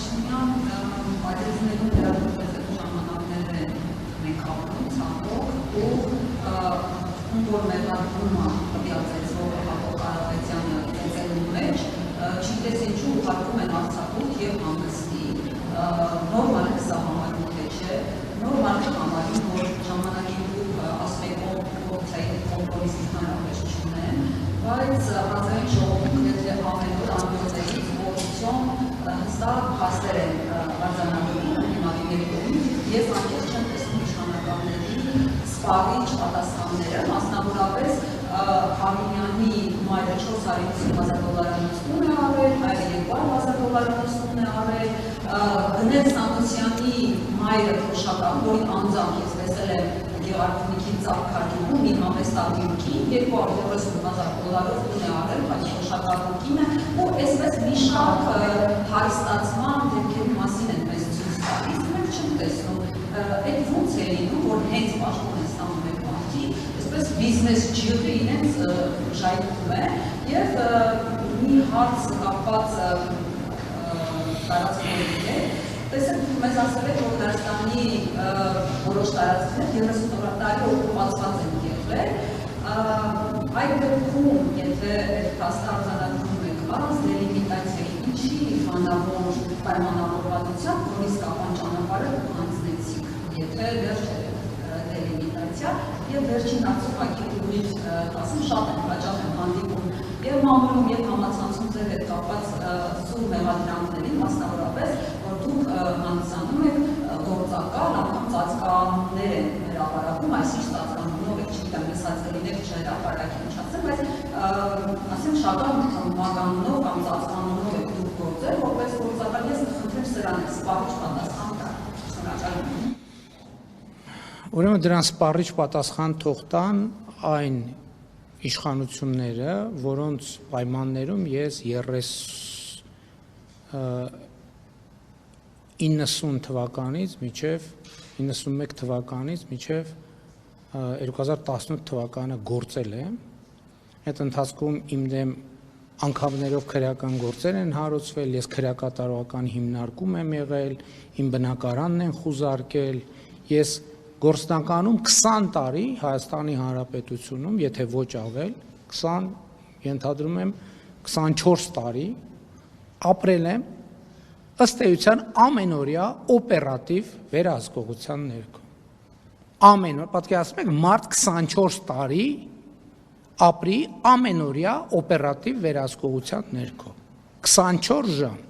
Փաշինյան պատերազմներում վերաբերված ժամանակները մենք ապրում ցանկով ու որ մեղադրումը տվյալեցող Հակոբ Կարապետյանը ծեծելու մեջ չգիտես ինչու ուղարկում են Արցախում եւ հանգստի նորմալ է սա համարում թե չէ նորմալ է համարում որ ժամանակին դուք ասում եք կոռուպցիայի կոմպրոմիսական ապեշ չունեն բայց հանրային ժողովում եթե ամեն օր ամբողջից կոռուպցիոն հստակ փաստեր են արձանագրում հիմնադիրների կողմից ես անկեղծ չեմ տեսնում իշխանականների սպառիչ պատասխանները մասնավորապես Խավինյանի մայրը 450,000 դոլարանոցում է արել, հայրը 200,000 դոլարանոցում է արել, Գնել Սանոսյանի մայրը թոշական, որի անձամբ ես տեսել եմ Գեղարքունիքի ծաղկարգինում մի համեստատյունքին 230,000 դոլարով տուն է արել, բայց թոշակառուկին է ու այսպես մի շարք հարստացման դեպքերի մասին են մեզ ցույց տալիս, մենք չենք տեսնում, այդ ոնց է լինում, որ հենց պաշտոն է ստանում մեր բանկի, այսպես բիզնես ջիղը իրենց ժայթքում է եւ մի հարց կապված տարածքների հետ, տեսեք մեզ ասել եք, որ Հայաստանի որոշ տարածքներ 30 տարի օկուպացված են եղել, այդ դեպքում, եթե այդ փաստարարությունում եք առանց դելիմիտացիայի ինչի բանավոր պայմանավորվածությամբ, որ իսկական ճանապարհը անցնեցիք, եթե վերջ դելիմիտացիա եւ վերջին արդյունքի ուրիշ ասում շատ են հաճախ են հանդիպում եւ մամուլում եւ համացանցում ձեր հետ կապված սուր մեղադրանքներին, մասնավորապես, որ դուք հանդիսանում եք գործակալ, անգամ ծածկաններ են հրապարակում, այսինչ ծածկանումով եք, չգիտեմ, մեսածելիներ չհրապարակի ինչ ասեմ, բայց ասեմ շական մականունով կամ ծածկանումով եք դուք գործել, որպես գործակալ ես խնդրեմ սրան եք սպառիչ պատասխան տալ, շնորհակալ եմ։ Ուրեմն դրան սպառիչ պատասխան թող տան այն իշխանությունները, որոնց պայմաններում ես 90 թվականից մինչև 91 թվականից մինչև 2018 թվականը գործել եմ, այդ ընթացքում իմ դեմ անգամներով քրեական գործեր են հարուցվել, ես քրեակատարողական հիմնարկում եմ եղել, իմ բնակարանն են խուզարկել, ես գործնականում 20 տարի Հայաստանի Հանրապետությունում, եթե ոչ ավել, 20, ենթադրում եմ 24 տարի ապրել եմ ըստ էության ամենօրյա օպերատիվ վերահսկողության ներքո։ Ամենօր, պատկերացնում եք, մարդ 24 տարի ապրի ամենօրյա օպերատիվ վերահսկողության ներքո։ 24 ժամ։